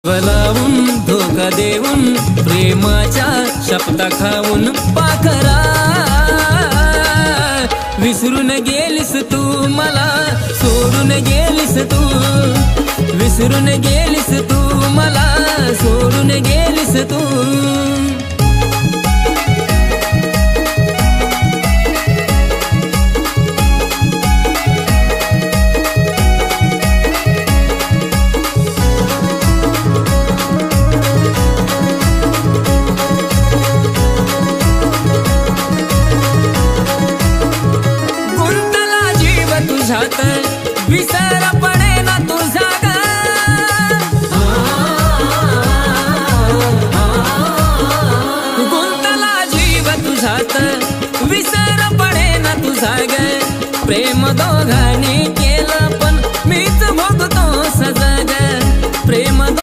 लावून धोका देऊन प्रेमाच्या शपथा खाऊन पाखरा विसरून गेलीस तू मला सोडून गेलीस तू विसरून गेलीस तू मला सोडून गेलीस तू विसर पडे ना तुझा ग गुंतला जीव तुझ्यात विसर पडे ना तुझा ग प्रेम दोघांनी केलं पण मीच भोगतो